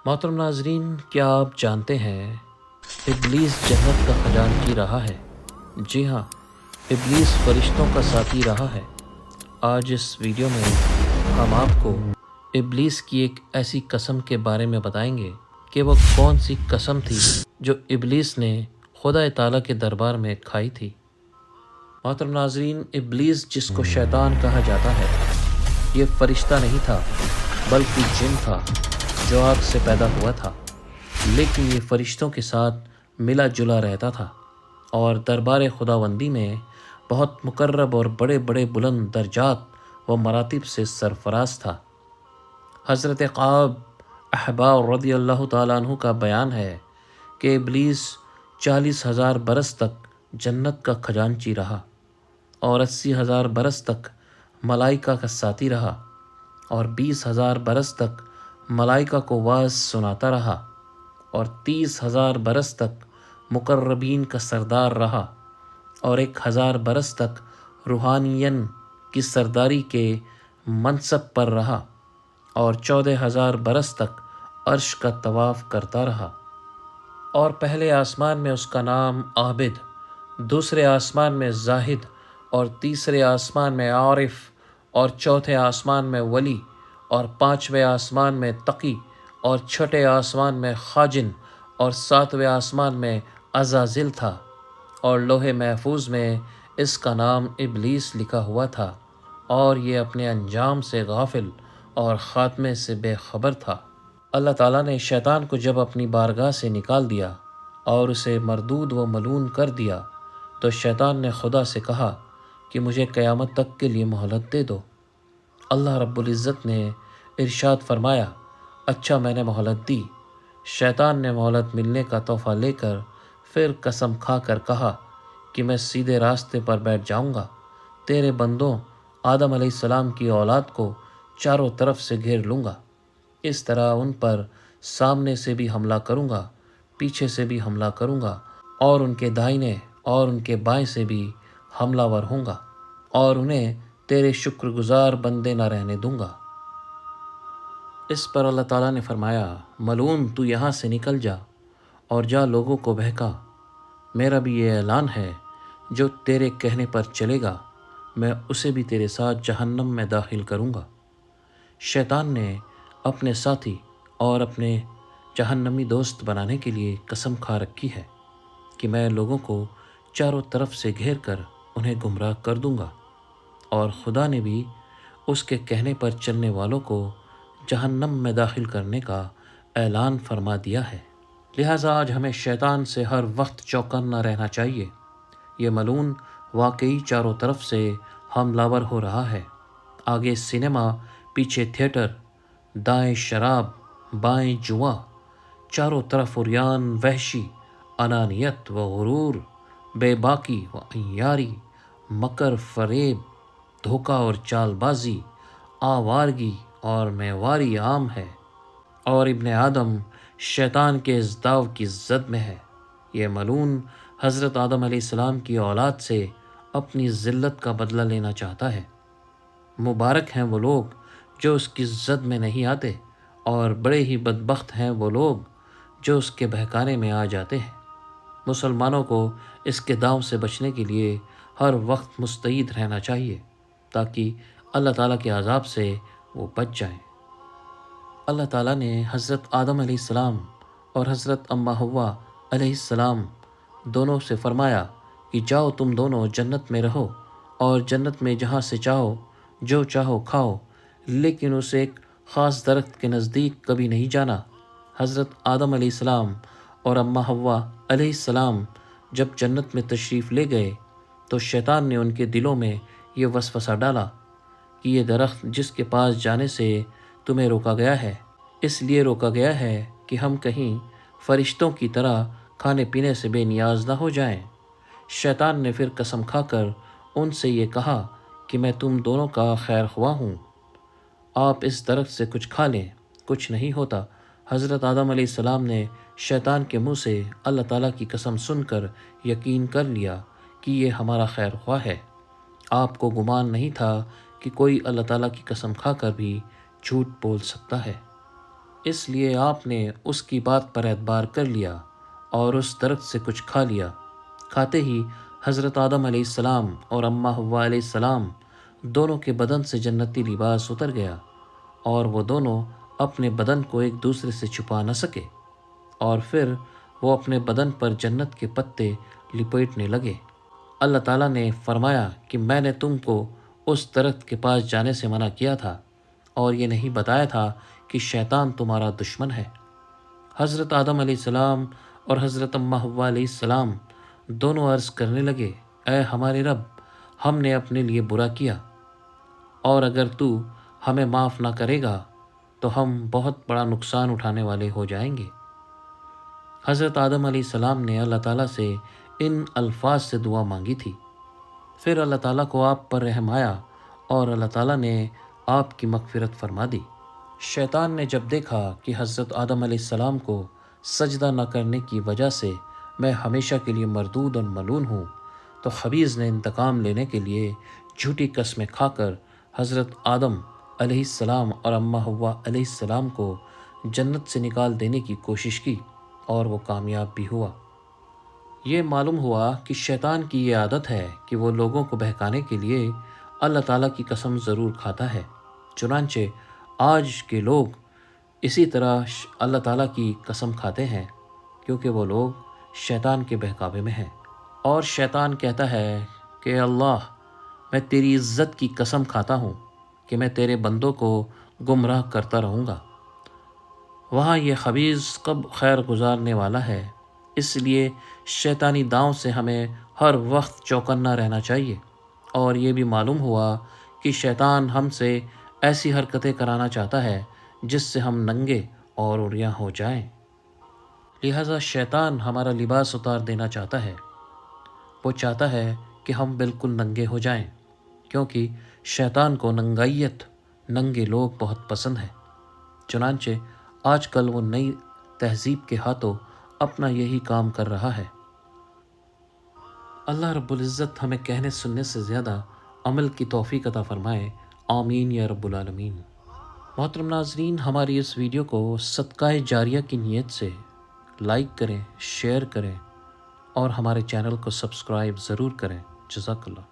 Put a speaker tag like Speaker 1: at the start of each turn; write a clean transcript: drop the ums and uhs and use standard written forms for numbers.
Speaker 1: محترم ناظرین، کیا آپ جانتے ہیں ابلیس جنت کا خزانچی رہا ہے؟ جی ہاں، ابلیس فرشتوں کا ساتھی رہا ہے۔ آج اس ویڈیو میں ہم آپ کو ابلیس کی ایک ایسی قسم کے بارے میں بتائیں گے کہ وہ کون سی قسم تھی جو ابلیس نے خدا تعالیٰ کے دربار میں کھائی تھی۔ محترم ناظرین، ابلیس جس کو شیطان کہا جاتا ہے، یہ فرشتہ نہیں تھا بلکہ جن تھا جو آگ سے پیدا ہوا تھا، لیکن یہ فرشتوں کے ساتھ ملا جلا رہتا تھا اور دربار خداوندی میں بہت مقرب اور بڑے بڑے بلند درجات و مراتب سے سرفراز تھا۔ حضرت قعب احبار رضی اللہ تعالیٰ عنہ کا بیان ہے کہ ابلیس 40,000 برس تک جنت کا خزانچی رہا اور 80,000 برس تک ملائکہ کا ساتھی رہا اور 20,000 برس تک ملائکہ کو واعظ سناتا رہا اور 30,000 برس تک مقربین کا سردار رہا اور 1,000 برس تک روحانین کی سرداری کے منصب پر رہا اور 14,000 برس تک عرش کا طواف کرتا رہا۔ اور پہلے آسمان میں اس کا نام عابد، دوسرے آسمان میں زاہد اور تیسرے آسمان میں عارف اور چوتھے آسمان میں ولی اور پانچویں آسمان میں تقی اور چھٹے آسمان میں خاجن اور ساتویں آسمان میں عزازل تھا، اور لوح محفوظ میں اس کا نام ابلیس لکھا ہوا تھا، اور یہ اپنے انجام سے غافل اور خاتمے سے بے خبر تھا۔ اللہ تعالیٰ نے شیطان کو جب اپنی بارگاہ سے نکال دیا اور اسے مردود و ملعون کر دیا تو شیطان نے خدا سے کہا کہ مجھے قیامت تک کے لیے مہلت دے دو۔ اللہ رب العزت نے ارشاد فرمایا، اچھا میں نے مہلت دی۔ شیطان نے مہلت ملنے کا تحفہ لے کر پھر قسم کھا کر کہا کہ میں سیدھے راستے پر بیٹھ جاؤں گا، تیرے بندوں آدم علیہ السلام کی اولاد کو چاروں طرف سے گھیر لوں گا، اس طرح ان پر سامنے سے بھی حملہ کروں گا، پیچھے سے بھی حملہ کروں گا، اور ان کے دائنے اور ان کے بائیں سے بھی حملہ ور ہوں گا، اور انہیں تیرے شکر گزار بندے نہ رہنے دوں گا۔ اس پر اللہ تعالیٰ نے فرمایا، ملعون تو یہاں سے نکل جا اور جا لوگوں کو بہکا، میرا بھی یہ اعلان ہے، جو تیرے کہنے پر چلے گا میں اسے بھی تیرے ساتھ جہنم میں داخل کروں گا۔ شیطان نے اپنے ساتھی اور اپنے جہنمی دوست بنانے کے لیے قسم کھا رکھی ہے کہ میں لوگوں کو چاروں طرف سے گھیر کر انہیں گمراہ کر دوں گا، اور خدا نے بھی اس کے کہنے پر چلنے والوں کو جہنم میں داخل کرنے کا اعلان فرما دیا ہے۔ لہٰذا آج ہمیں شیطان سے ہر وقت چوکنا رہنا چاہیے۔ یہ ملعون واقعی چاروں طرف سے حملہ ور ہو رہا ہے، آگے سینما، پیچھے تھیٹر، دائیں شراب، بائیں جوا، چاروں طرف عریان، وحشی، انانیت و غرور، بے باکی و عیاری، مکر، فریب، دھوکہ اور چال بازی، آوارگی اور میواری عام ہے، اور ابن آدم شیطان کے اس داو کی زد میں ہے۔ یہ ملعون حضرت آدم علیہ السلام کی اولاد سے اپنی ذلت کا بدلہ لینا چاہتا ہے۔ مبارک ہیں وہ لوگ جو اس کی زد میں نہیں آتے، اور بڑے ہی بدبخت ہیں وہ لوگ جو اس کے بہکانے میں آ جاتے ہیں۔ مسلمانوں کو اس کے داؤ سے بچنے کے لیے ہر وقت مستعد رہنا چاہیے تاکہ اللہ تعالیٰ کے عذاب سے وہ بچ جائیں۔ اللہ تعالیٰ نے حضرت آدم علیہ السلام اور حضرت اماں حوا علیہ السلام دونوں سے فرمایا کہ جاؤ تم دونوں جنت میں رہو، اور جنت میں جہاں سے چاہو جو چاہو کھاؤ، لیکن اسے ایک خاص درخت کے نزدیک کبھی نہیں جانا۔ حضرت آدم علیہ السلام اور اماں حوا علیہ السلام جب جنت میں تشریف لے گئے تو شیطان نے ان کے دلوں میں یہ وسوسہ ڈالا کہ یہ درخت جس کے پاس جانے سے تمہیں روکا گیا ہے، اس لیے روکا گیا ہے کہ ہم کہیں فرشتوں کی طرح کھانے پینے سے بے نیاز نہ ہو جائیں۔ شیطان نے پھر قسم کھا کر ان سے یہ کہا کہ میں تم دونوں کا خیر خواہ ہوں، آپ اس درخت سے کچھ کھا لیں، کچھ نہیں ہوتا۔ حضرت آدم علیہ السلام نے شیطان کے منہ سے اللہ تعالیٰ کی قسم سن کر یقین کر لیا کہ یہ ہمارا خیر خواہ ہے۔ آپ کو گمان نہیں تھا کہ کوئی اللہ تعالیٰ کی قسم کھا کر بھی جھوٹ بول سکتا ہے۔ اس لیے آپ نے اس کی بات پر اعتبار کر لیا اور اس درخت سے کچھ کھا لیا۔ کھاتے ہی حضرت آدم علیہ السلام اور اماں حوا علیہ السلام دونوں کے بدن سے جنتی لباس اتر گیا اور وہ دونوں اپنے بدن کو ایک دوسرے سے چھپا نہ سکے، اور پھر وہ اپنے بدن پر جنت کے پتے لپیٹنے لگے۔ اللہ تعالیٰ نے فرمایا کہ میں نے تم کو اس درخت کے پاس جانے سے منع کیا تھا اور یہ نہیں بتایا تھا کہ شیطان تمہارا دشمن ہے۔ حضرت آدم علیہ السلام اور حضرت اماں حوا علیہ السلام دونوں عرض کرنے لگے، اے ہمارے رب، ہم نے اپنے لیے برا کیا، اور اگر تو ہمیں معاف نہ کرے گا تو ہم بہت بڑا نقصان اٹھانے والے ہو جائیں گے۔ حضرت آدم علیہ السلام نے اللہ تعالیٰ سے ان الفاظ سے دعا مانگی تھی۔ پھر اللہ تعالیٰ کو آپ پر رحم آیا اور اللہ تعالیٰ نے آپ کی مغفرت فرما دی۔ شیطان نے جب دیکھا کہ حضرت آدم علیہ السلام کو سجدہ نہ کرنے کی وجہ سے میں ہمیشہ کے لیے مردود اور ملعون ہوں، تو خبیث نے انتقام لینے کے لیے جھوٹی قسمیں کھا کر حضرت آدم علیہ السلام اور اماں حوا علیہ السلام کو جنت سے نکال دینے کی کوشش کی اور وہ کامیاب بھی ہوا۔ یہ معلوم ہوا کہ شیطان کی یہ عادت ہے کہ وہ لوگوں کو بہکانے کے لیے اللہ تعالیٰ کی قسم ضرور کھاتا ہے۔ چنانچہ آج کے لوگ اسی طرح اللہ تعالیٰ کی قسم کھاتے ہیں، کیونکہ وہ لوگ شیطان کے بہکاوے میں ہیں۔ اور شیطان کہتا ہے کہ اللہ، میں تیری عزت کی قسم کھاتا ہوں کہ میں تیرے بندوں کو گمراہ کرتا رہوں گا۔ وہاں یہ خبیث کب خیر گزارنے والا ہے، اس لیے شیطانی داؤں سے ہمیں ہر وقت چوکنا رہنا چاہیے۔ اور یہ بھی معلوم ہوا کہ شیطان ہم سے ایسی حرکتیں کرانا چاہتا ہے جس سے ہم ننگے اور عریاں ہو جائیں۔ لہٰذا شیطان ہمارا لباس اتار دینا چاہتا ہے۔ وہ چاہتا ہے کہ ہم بالکل ننگے ہو جائیں، کیونکہ شیطان کو ننگائیت، ننگے لوگ بہت پسند ہے۔ چنانچہ آج کل وہ نئی تہذیب کے ہاتھوں اپنا یہی کام کر رہا ہے۔ اللہ رب العزت ہمیں کہنے سننے سے زیادہ عمل کی توفیق عطا فرمائے، آمین یا رب العالمین۔ محترم ناظرین، ہماری اس ویڈیو کو صدقہ جاریہ کی نیت سے لائک کریں، شیئر کریں اور ہمارے چینل کو سبسکرائب ضرور کریں۔ جزاک اللہ۔